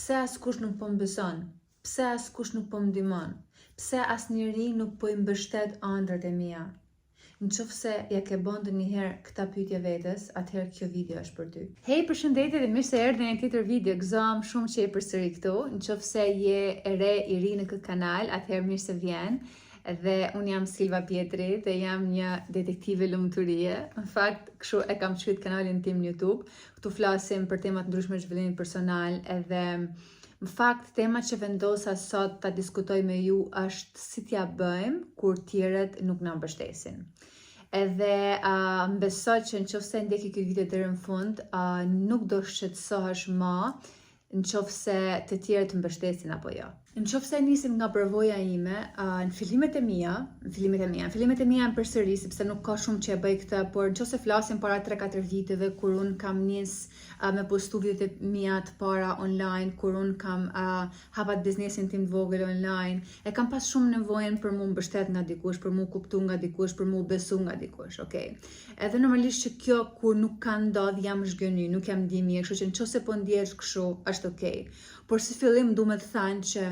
Pse askush nuk po më beson? Pse askush nuk po më ndihmon? Pse asnjëri nuk po i mbështet ëndrat e mia? Nëse ja ke bën ndonjëherë këtë pyetje vetes, atëherë kjo video është për ty. Hey, përshëndetje dhe mirë se erdhe në një tjetër video. Gëzohem shumë që je përsëri këtu. Nëse je e re i ri në këtë kanal, atëherë mirë se vjen. Dhe unë jam Silva Pietri dhe jam një detektive lumturie. Në fakt, kështu e kam quajtur kanalin tim në YouTube. Këtu flasim për tema të ndryshme zhvillimit personal edhe në fakt tema që vendosa sot ta diskutoj me ju është si t'ja bëjmë kur tjerët nuk na mbështesin. Edhe besoj që nëse ndjeki këtë video deri në fund, nuk do shqetësohesh më nëse të tjerët të mbështesin apo jo. Nëse nisim nga përvoja ime, në fillimet e mia janë përsëri sepse nuk ka shumë që e bëj këtë, por nëse flasim para 3-4 viteve kur un kam nis me postu videot e mia të para online, kur un kam hapat biznesin tim të vogël online, e kam pas shumë nevojën për mu mbështet nga dikush, për mu kuptu nga dikush, për mu besu nga dikush, okay? Edhe normalisht që kjo kur nuk ka ndodh jam zhgëny, nuk jam ndi mirë, kështu që nëse po ndjesh kështu, është okay. Por si fillim du me të thanë që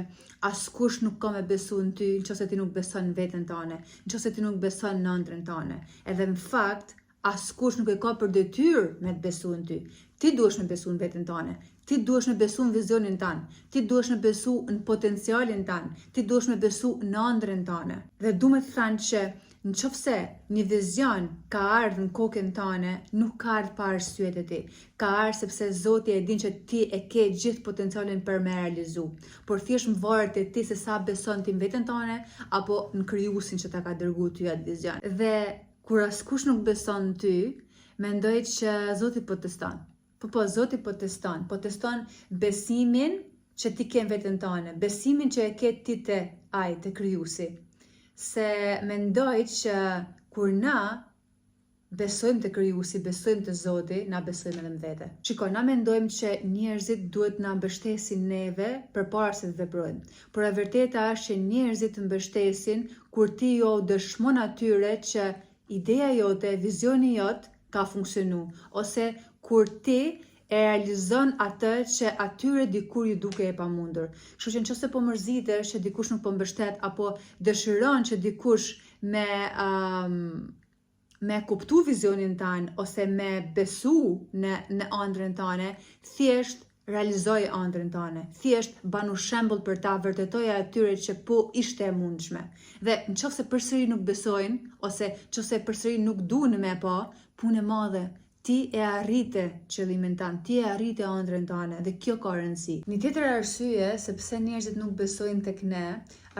askush nuk ka me besu në ty nëse ti nuk beson në veten tënde, nëse ti nuk beson në ëndrrën tënde. Edhe në fakt, askush nuk e ka për detyrë me të besu në ty. Ti duhesh me besu në veten tënde, ti duhesh me besu në vizionin tënd, ti duhesh me besu në potencialin tënd, ti duhesh me besu në ëndrrën tënde. Dhe du me të thanë që nëse një vizion ka ardhur në kokën tënde, nuk ka ardhur pa arsye të ti. Ka ardhur sepse Zoti e din që ti e ke gjithë potencialin për me realizu. Por thjesht më varet te ti se sa beson ti në veten tënde apo në krijuesin që ta ka dërguar ty atë vizion. Dhe kur askush nuk beson në ty, mendoj që Zoti po teston. Zoti po teston besimin që ti ke në veten tënde, besimin që e ke ti te ai, te krijuesi. Se mendoj që kur na besojmë të krijuesi, besojmë të Zoti, na besojmë edhe në vete. Shiko, na mendojmë që njerëzit duhet na mbështesin neve përpara se të veprojmë. Por e vërteta është që njerëzit të mbështesin kur ti jo dëshmon atyre që ideja jote, vizioni jot ka funksionu, ose kur ti e realizon atë që atyre dikur ju duke e pamundur. Kështu që nëse po mërzitesh që dikush nuk po mbështet apo dëshiron që dikush me kuptu vizionin tanë ose me besu në ëndrrën tane, thjesht realizoj ëndrrën tane. Thjesht banu shembull për ta, vërtetoja atyre që po ishte e mundshme. Dhe nëse përsëri nuk besojnë ose nëse përsëri nuk duan me pa, punë e madhe. Ti e arrite qëllimin tanë, ti e arrite ëndrrën tane dhe kjo ka rëndësi. Një tjetër arsye sepse njerëzit nuk besojnë tek ne,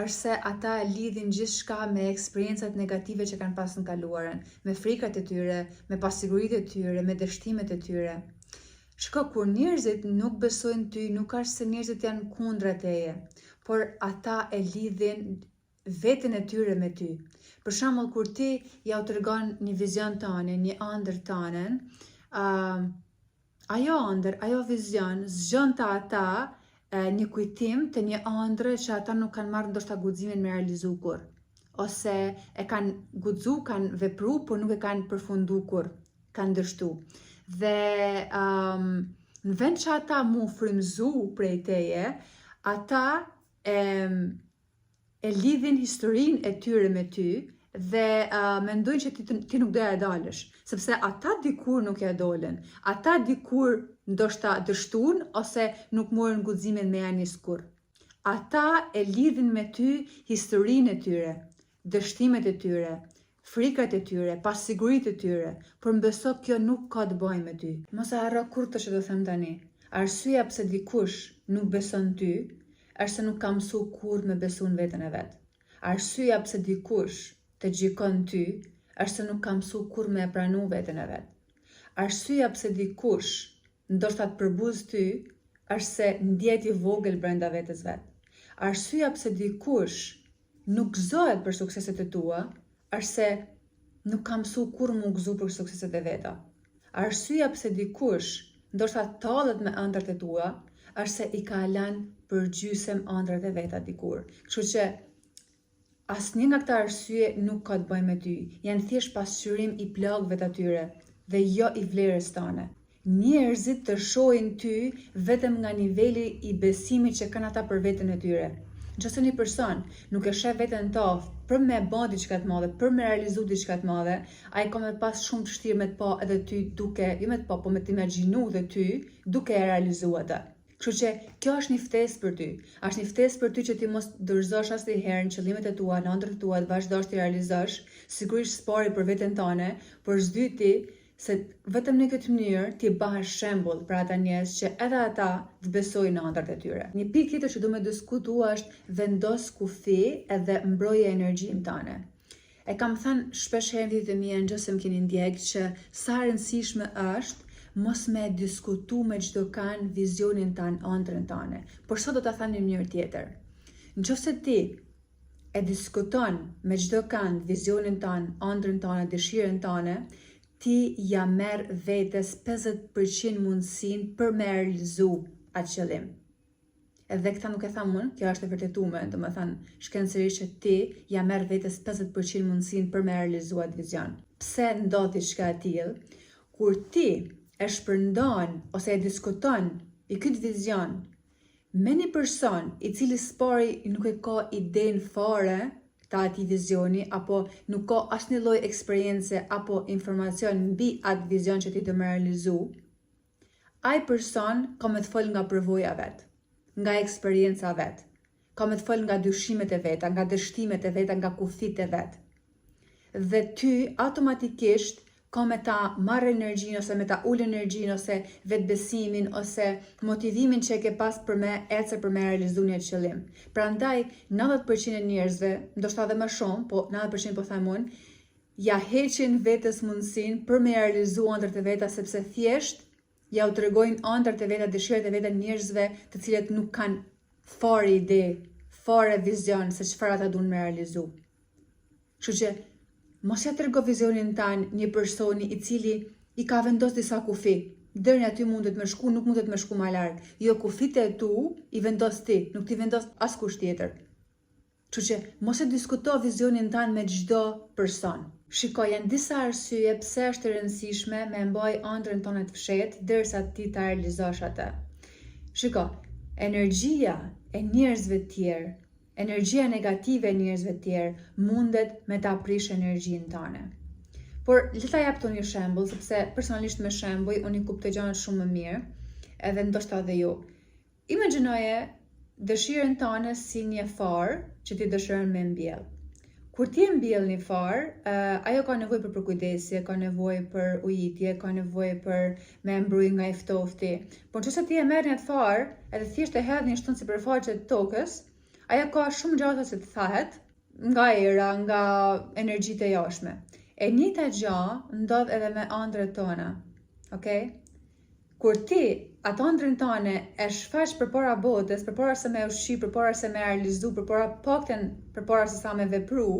është se ata lidhin gjithçka me eksperiencat negative që kanë pas në kaluarën, me frikat e tyre, me pasiguritë e tyre, me dështimet e tyre. Shko, kur njerëzit nuk besojnë ty, nuk është se njerëzit janë kundra teje, por ata e lidhin veten e tyre me ty. Për shembull, kur ti ja u tregon një vizion tëne, një ëndër tëne, ajo ëndër, ajo vizion zgjon te ata një kujtim të një ëndre që ata nuk kanë marrë ndoshta guximin me realizu kur. Ose e kanë guxu, kanë vepru, por nuk e kanë përfundu kur, kanë dështu. Dhe në vend që ata mu frymëzu prej teje, ata e lidhin historinë e tyre me ty dhe mendojnë që ti nuk doja e dalësh, sepse ata dikur nuk ja dolën, ata dikur ndoshta dështun ose nuk morën guximin me ja nis kur. Ata e lidhin me ty historinë e tyre, dështimet e tyre, frikat e tyre, pasiguritë e tyre, por mbeso kjo nuk ka të bëjë me ty. Mos e harro kurrë këtë që do them tani. Arsyeja pse dikush nuk beson ty është se nuk ka mësu kur me besu në veten e vet. Arsyeja pse dikush të gjikon ty është se nuk ka mësu kur me pranu veten e vet. Arsyeja pse dikush ndoshta të përbuz ty është se ndjet i vogël brenda vetes vet. Arsyeja pse dikush nuk gëzohet për sukseset e tua është se nuk ka mësu kur mu gëzu për sukseset e veta. Arsyeja pse dikush ndoshta tallet me ëndrat e tua është se i ka lanë për gjysëm ëndrat e veta dikur. Kështu që asnjë nga këta arsye nuk ka të bëjë me ty. Janë thjesht pasqyrim i plagëve të atyre dhe jo i vlerës tënde. njerëzit të shohin ty vetëm nga niveli i besimit që kanë ata për veten e tyre. Nëse një person nuk e sheh veten to për me bë diçka të madhe, për me realizu diçka të madhe, ai ka me pas shumë të vështirë me të pa edhe ty duke, jo me të pa, po me të imagjinu dhe ty duke e realizuar atë. Kështu që kjo është një ftesë për ty. Është një ftesë për ty që ti mos dorëzosh asnjëherë në qëllimet e tua, në ëndrat e tua, të vazhdosh të realizosh, sigurisht spori për veten tënde, por s'dyti se vetëm në këtë mënyrë ti bëhesh shembull për ata njerëz që edhe ata të besojnë në ëndrat e tyre. Një pikë tjetër që duhet të diskutuar është vendos kufi edhe mbroje energjinë tënde. E kam thënë shpesh herë në videot e mia nëse më keni ndjek që sa rëndësishme është mos me diskutu me çdo kan vizionin tan, ëndrën tane. Por sot do ta them në mënyrë tjetër. Nëse ti e diskuton me çdo kan vizionin tan, ëndrën tane, dëshirën tane, ti ja merr vetes 50% mundësinë për me realizu atë qëllim. Edhe këta nuk e tham unë, kjo është e vërtetuar, domethënë shkencërisht që ti ja merr vetes 50% mundësinë për me realizu atë vizion. Pse ndodh diçka e tillë? Kur ti e shpërndon ose e diskuton i këtë vizion me një person i cili spori nuk e ka idenë fare ta ati vizioni, apo nuk ka asnjë lloj eksperience apo informacion mbi atë vizion që ti do me realizu, ai person ka me të fol nga përvoja vet, nga eksperienca vet, ka me të fol nga dyshimet e veta, nga dështimet e veta, nga kufit e vet. Dhe ty automatikisht ka me ta marrë energjinë, ose me ta ullë energjinë, ose vetbesimin, ose motivimin që e ke pas për me ecë për me realizu një qëllim. Prandaj, 90% e njerëzve, ndoshta edhe më shumë, po 90% po them unë, ja heqin vetes mundësinë për me realizu ëndrat e veta, sepse thjesht ja u tregojnë ëndrat e veta, dëshirat e veta njerëzve të cilët nuk kanë fare ide, fare vizion se çfarë ata duan me realizu. Kështu që mos ja trego vizionin tanë një personi i cili i ka vendos disa kufi. Deri aty mundet me shku, nuk mundet me shku më larg. Jo, kufit e tu i vendos ti, nuk ti vendos askush tjetër. Kështu që mos e diskuto vizionin tanë me çdo person. Shiko, janë disa arsye pse është e rëndësishme me mbaj ëndrën tonë të fshehtë derisa ti ta realizosh atë. Shiko, energjia e njerëzve të tjerë, energjia negative e njerëzve të tjerë mundet me ta prish energjinë tane. Por le ta jap tonë një shembull, sepse personalisht me shembuj unë i kuptoj gjërat shumë më mirë, edhe ndoshta edhe ju. Imagjinoje dëshirën tane si një farë që ti dëshiron me mbjell. Kur ti e mbjell një farë, ajo ka nevojë për përkujdesje, ka nevojë për ujitje, ka nevojë për me mbruj nga i ftofti. Por nëse ti e merr një farë edhe thjesht e hedh një shtunë sipërfaqe të tokës, ajo ka shumë gjata se të thahet nga era, nga energjitë e jashtme. E njëjta gjë ndodh edhe me ëndrat tona. Okay? Kur ti atë ëndrën tane e shfaq përpara botës, përpara se me ushqy, përpara se me realizu, përpara se sa me vepru,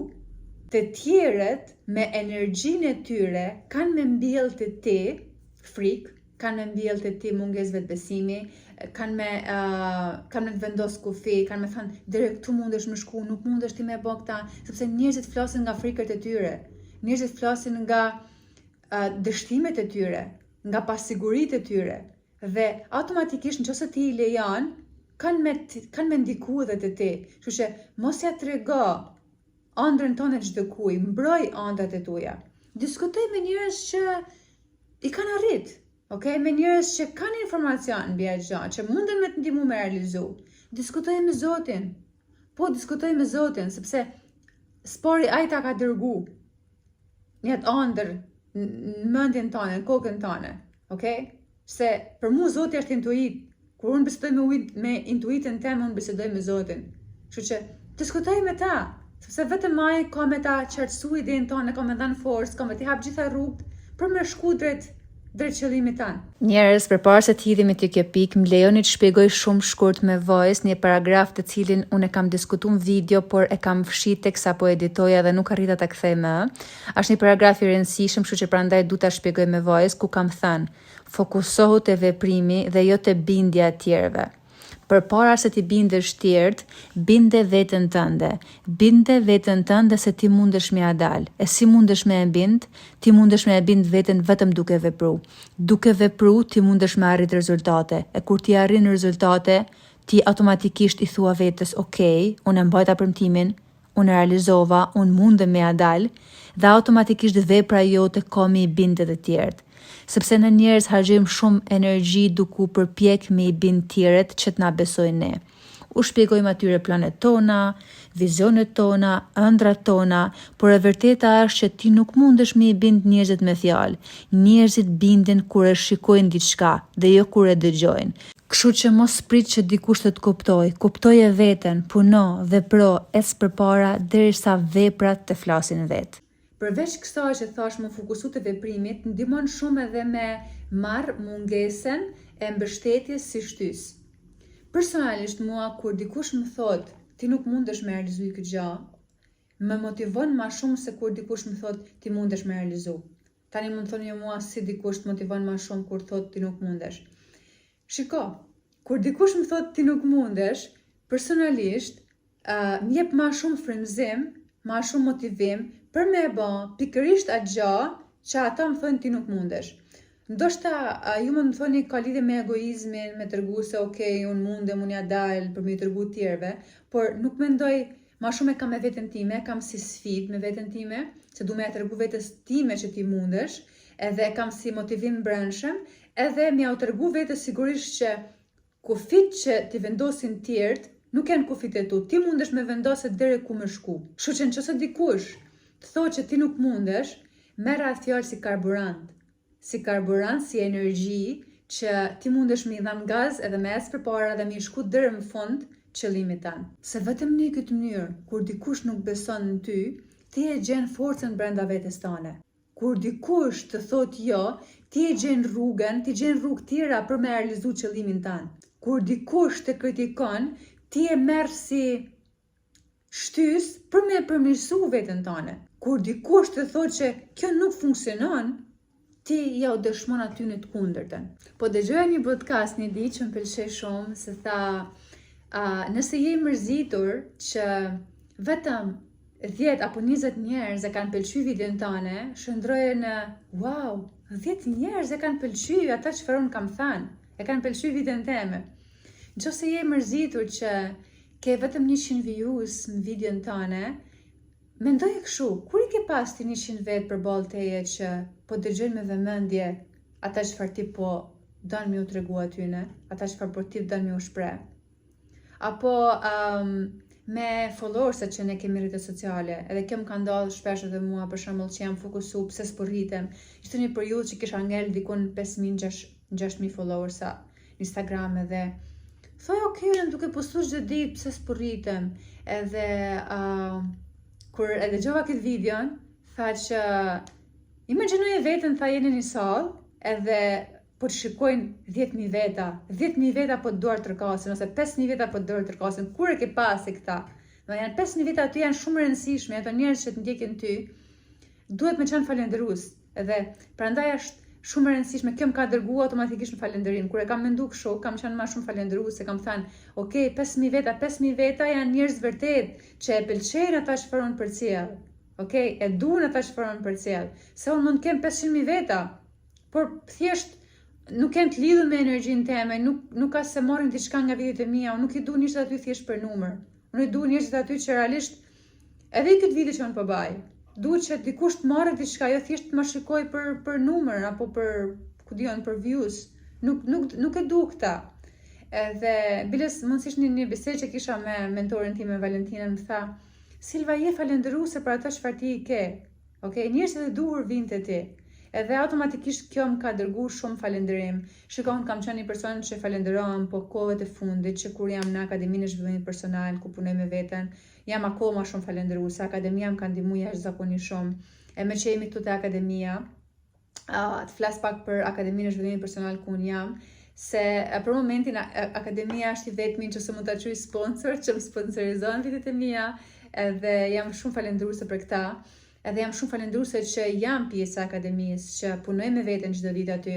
të tjerët me energjinë e tyre kanë me mbjellë të ti frikë, kanë me mbjellë të ti mungesë vetbesimi, kanë me të vendos kufi, kanë me thënë deri këtu mundesh me shku, nuk mundesh ti me bë këta, sepse njerëzit flasin nga frikat e tyre, njerëzit flasin nga dështimet e tyre, nga pasiguritë e tyre, dhe automatikisht nëse ti i lejon, kanë me ndiku edhe të ti. Kështu që mos ja trego ëndrën tonë çdo kujt, mbroj ëndrat e tuaja. Diskutoj me njerëz që i kanë arrit. Okay, me njerëz që kanë informacion mbi atë gjë, që munden me të ndihmu me realizu. Diskutoj me Zotin. Po, diskutoj me Zotin, sepse spori ai ta ka dërgu një atë ëndër në mendjen tonë, në kokën tonë. Okay? Se për mua Zoti është intuit. Kur unë bisedoj me intuitën time, unë bisedoj me Zotin. Kështu që diskutoj me ta, sepse vetëm ai ka me ta qartësu idenë tonë, ka me dhënë forcë, ka me t'i hap gjitha rrugët për me shku drejt qëllimit tanë. Njerëz, përpara se të hidhemi te kjo pikë, më lejoni të shpjegoj shumë shkurt me voice një paragraf të cilin unë e kam diskutuar në video, por e kam fshit teksa po editoja dhe nuk arrita ta kthej më. Është një paragraf i rëndësishëm, kështu që prandaj du ta shpjegoj me voice, ku kam thënë: fokusohu te veprimi dhe jo te bindja e tjerëve. Përpara se ti bindesh tjerët, binde veten tënde. Binde veten tënde se ti mundesh me ia dal. E si mundesh me e bind? Ti mundesh me e bind veten vetëm duke vepru. Duke vepru ti mundesh me arrit rezultate. E kur ti arrin rezultate, ti automatikisht i thua vetes, "Okej, unë e mbajta premtimin, unë e realizova, unë mundem me ia dal", dhe automatikisht vepra jote ka me i bind edhe tjerët. Sepse në njerëz harxojmë shumë energji duke u përpjek me i bind tjerët që t'na besojnë ne. U shpjegojmë atyre planet tona, vizionet tona, ëndrat tona, por e vërteta është që ti nuk mundesh me i bind njerëzit me fjalë. Njerëzit bindin kur e shikojnë diçka dhe jo kur e dëgjojnë. Kështu që mos prit që dikush të kuptoj. Kuptoje veten, puno, vepro, ec përpara derisa veprat të flasin vetë. Përveç kësaj që thash më fokusu të veprimit, ndihmon shumë edhe me marr mungesën e mbështetjes si shtys. Personalisht mua kur dikush më thot ti nuk mundesh me realizu këtë gjë, më motivon më shumë se kur dikush më thot ti mundesh me realizu. Tani më thoni mua si dikush të motivon më shumë kur thot ti nuk mundesh. Shiko, kur dikush më thot ti nuk mundesh, personalisht më jep më shumë frymëzim, më shumë motivim për me e bë pikërisht atë gjë që ata më thonë ti nuk mundesh. Ndoshta ju më thoni ka lidhje me egoizmin, me tregu se okej, unë mundem, unë ja dal për me i tregu tjerëve, por nuk mendoj, më shumë e kam me veten time, kam si sfidë me veten time, se du me e tregu vetes time që ti mundesh, edhe e kam si motivim brendshëm, edhe me ja u tregu vetes sigurisht që kufit që ti vendosin tjerët nuk janë kufit e tu. Ti mundesh me vendosë deri ku më shku. Kështu që nëse dikush të thotë që ti nuk mundesh, merr atë fjalë si karburant. Si karburant, si energji që ti mundesh me i dhënë gaz edhe me ecë përpara dhe me i shku deri në fund qëllimit tan. Se vetëm në këtë mënyrë, kur dikush nuk beson në ty, ti e gjen forcën brenda vetes tane. Kur dikush të thotë jo, ti e gjen rrugën, ti gjen rrugë tjera për me realizu qëllimin tan. Kur dikush të kritikon, ti e merr si shtys për me përmirësu veten tane. Kur dikush të thotë që kjo nuk funksionon, ti ja u dëshmon aty në të kundërtën. Po dëgjoja një podcast një ditë që më pëlqej shumë, se tha, nëse je i mërzitur që vetëm 10 apo 20 njerëz e kanë pëlqyer videon tane, shndroje në wow, 10 njerëz e kanë pëlqyer ata çfarë unë kam thënë, e kanë pëlqyer videon teme. Nëse je i mërzitur që ke vetëm 100 views në videon tane, mendoje kështu, kur i ke pas ti 100 vetë përballë teje që po dëgjojnë me vëmendje ata çfarë ti po don me u tregu atyne, ata çfarë po ti don me u shpreh. Apo me followersat që ne kemi rrjetet sociale, edhe kjo më ka ndodhur shpesh edhe mua, për shembull, që jam fokusu pse s'po rritem. Ishte një periudhë që kisha ngel dikun 5.000-6.000 followersa në Instagram edhe thoj okay, jam duke postuar çdo ditë pse s'po rritem. Edhe kur e dëgjova këtë videon, tha që imagjinoje veten, tha jeni në sallë, edhe po të shikojnë 10.000 veta, 10.000 veta po të duar tërkasin, ose 5.000 veta po të duar tërkasin, kur e ke pasi këta? Dhe janë 5.000 veta aty janë shumë rëndësishme, ato njerëz që të ndjekin ty, duhet me qenë falendërues. Edhe prandaj është shumë e rëndësishme, kjo më ka dërguar automatikisht në falënderim. Kur e kam menduar kështu, kam qenë më shumë falendëruese, kam thënë, okay, 5.000 veta janë njerëz vërtet që e pëlqejnë ata çfarë unë përcjell. Okay, e duan ata çfarë unë përcjell. Se unë mund të kem 500.000 veta, por thjesht nuk janë të lidhur me energjinë time, nuk ka se marrin diçka nga videot e mia, unë nuk i dua njerëzit aty thjesht për numër. Unë i dua njerëzit aty që realisht edhe këtë video që unë po bëj, duhet që dikush të marrë diçka, jo thjesht të më shikoj për numër apo për views. Nuk e dua këtë. Edhe biles mundësisht një bisedë që kisha me mentorin tim, me Valentinën, më tha, Silva, je falendëruese për atë çfarë ti i ke. Okay, njerëzit e duhur vinë te ti. Edhe automatikisht kjo më ka dërguar shumë falënderim. Shikon, kam qenë një person që falenderohem, po kohët e fundit që kur jam në Akademinë e Zhvillimit Personal, ku punoj me veten, jam akoma shumë falendëruese. Akademia më ka ndihmuar jashtëzakonisht shumë. E me që jemi këtu te akademia, të flas pak për Akademinë e Zhvillimit Personal ku unë jam, se për momentin akademia është i vetmi që mund ta quaj sponsor, që më sponsorizon videot e mia, edhe jam shumë falendëruese për këtë. Edhe jam shumë falendëruese që jam pjesë e akademisë, që punoj me veten çdo ditë aty.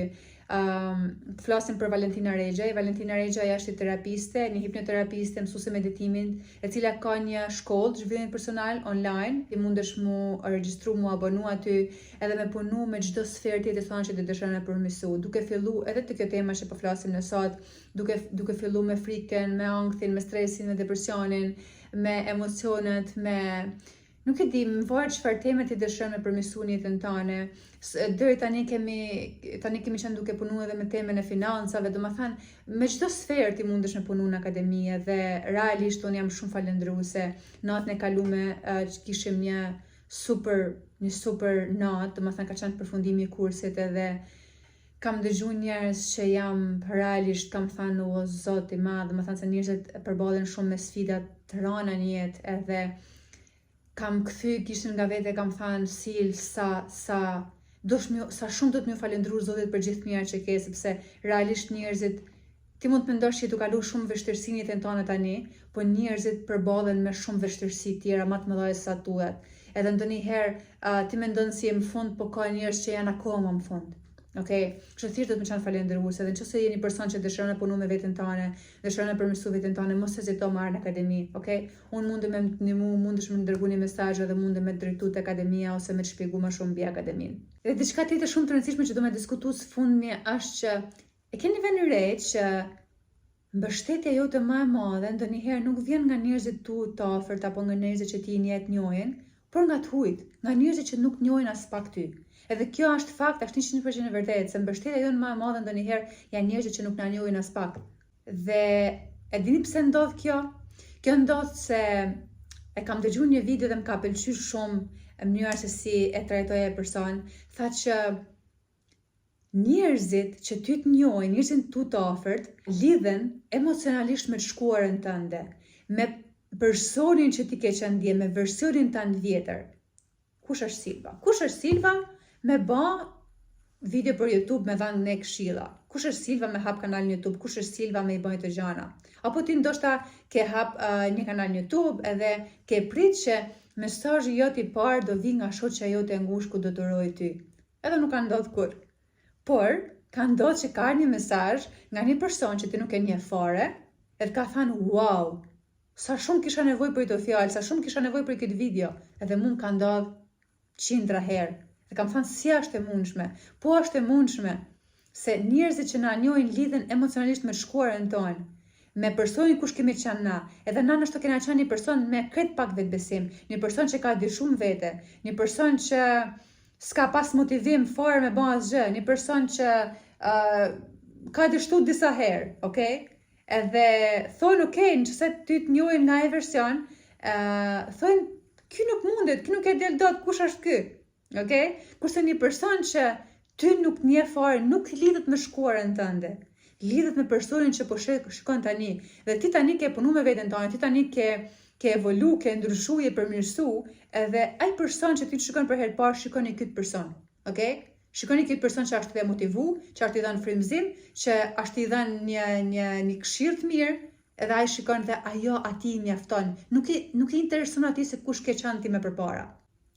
flasim për Valentina Regjaj. Valentina Regjaj është një terapiste, një hipnoterapiste, mësuese meditimin, e cila ka një shkollë zhvillimit personal online. Ti mundesh mu regjistru, mu abonu aty, edhe me punu me çdo sferë tjetër thonë që të dëshiron me përmirësu. Duke fillu edhe të kjo tema që po flasim në sot, duke fillu me frikën, me ankthin, me stresin, me depresionin, me emocionet, nuk e di, më varet çfarë teme ti dëshiron me përmirësu në jetën tënde. Deri tani kemi qenë duke punu edhe me temën e financave, domethënë me çdo sferë ti mundesh me punu në akademi, dhe realisht unë jam shumë falendëruese. Natën e kaluar kishim një super natë, domethënë ka qenë përfundimi i kursit, edhe kam dëgjuar njerëz që jam realisht kam thënë o Zot i madh, domethënë se njerëzit përballen shumë me sfida të rënda në jetë, edhe kam kthy kishin nga vete, kam thënë sil sa shumë do të më falendëruar Zotit për gjithë mirat që ke, sepse realisht njerëzit ti mund të mendosh që tu kalu shumë vështirësi në jetën tënde tani, po njerëzit përballen me shumë vështirësi tjera më të mëdha se sa tuat. Edhe ndonjëherë ti mendon si je në fund, po ka njerëz që janë akoma në fund. Okej, kështu thjesht do të më qenë falendëruese, edhe nëse je një person që dëshiron të punu me veten tënde, dëshiron të përmirësu veten tënde, mos hezito marr në akademi, okej? Unë mundem me ndihmu, mundesh me dërgu një mesazh edhe mundem me drejtu te akademia ose me të shpjegu më shumë mbi akademinë. Edhe diçka tjetër shumë të rëndësishme që do me diskutu së fundmi është që e keni vënë re që mbështetja jote më e madhe ndonjëherë nuk vjen nga njerëzit tu të afërt apo nga njerëzit që ti në jetë njohin, por nga të hujt, nga njerëzit që nuk njohin as pak ty. Edhe kjo është fakt, është 100% e vërtetë, se mbështetja jonë më e madhe ndonjëherë janë njerëzit që nuk na njohin as pak. Dhe e dini pse ndodh kjo? Kjo ndodh se e kam dëgjuar një video dhe më ka pëlqyer shumë mënyra se si e trajtoi ai person. Tha që njerëzit që ty të njohin, njerëzit tu të afërt, lidhen emocionalisht me të shkuarën tënde, me personin që ti ke qenë ndje, me versionin tënd vjetër. Kush është Silva? Kush është Silva? Me ba video për YouTube me dhanë ne këshilla. Kush është Silva me hap kanal në YouTube? Kush është Silva me i bëjë të gjana? Apo ti ndoshta ke hap një kanal në YouTube edhe ke prit që mesazhi jot i parë do vi nga shoqja jote e ngushtë ku do të rrojë ty. Edhe nuk ka ndodhur kur. Por ka ndodhur që ka një mesazh nga një person që ti nuk e njeh fare, edhe ka thënë wow, sa shumë kisha nevojë për këtë fjalë, sa shumë kisha nevojë për këtë video, edhe mund ka ndodhur 100 herë. Dhe kam thënë si është e mundshme, po është e mundshme, se njerëzit që na njohin lidhen emocionalisht me shkuarën tonë, me personin kush kemi qenë na, edhe na nështë kena qenë një person me krejt pak vetbesim, një person që ka shumë vete, një person që s'ka pas motivim fare me bën asgjë, një person që ka dështu disa herë, okay? Edhe thonë okay, nëse ty të njohin nga ai version, thonë ky nuk mundet, ky nuk e del dot, kush është ky? Okay? Kurse një person që ty nuk njeh fare, nuk lidhet me shkuarën tënde, lidhet me personin që po shikon tani, dhe ti tani ke punu me veten tënde, ti tani ke evolu, ke ndryshu, je përmirësu, edhe ai person që ti të shikon për herë parë, shikoni këtë person. Okay? Shikoni këtë person që është të motivu, që është i dhënë frymëzim, që është i dhënë një këshill të mirë, edhe ai shikon dhe ajo atij i mjafton. Nuk i intereson atij se kush ke qenë ti më përpara.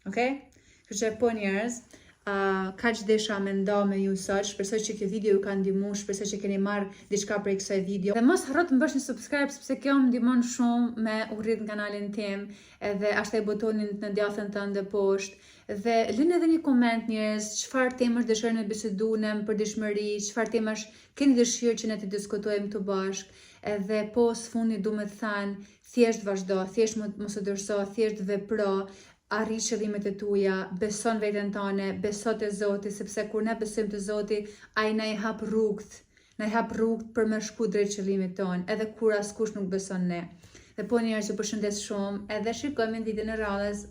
Okay? Kështu që po njerëz, kaq desha me nda me ju sot, shpresoj që kjo video ju ka ndihmu, shpresoj që keni marrë diçka prej kësaj video. Dhe mos harro të bësh një subscribe sepse kjo më ndihmon shumë me urrit në kanalin tim, edhe ashtaj butonin në djathën tënde poshtë. Dhe lëni edhe një koment njerëz, çfarë temësh dëshironi të bisedojmë në përditshmëri, çfarë temësh keni dëshirë që ne të diskutojmë këtu bashkë. Edhe po sfundi du me të thënë, thjesht vazhdo, thjesht mos u dorëso, thjesht vepro. Arri qëllimet e tuja, beson veten tënde, beso te Zoti, sepse kur ne besojmë te Zoti, ai na i hap rrugët për me shku drejt qëllimit ton, edhe kur askush nuk beson ne. Dhe po njerëz, ju përshëndes shumë, edhe shikojmë në videon e radhës.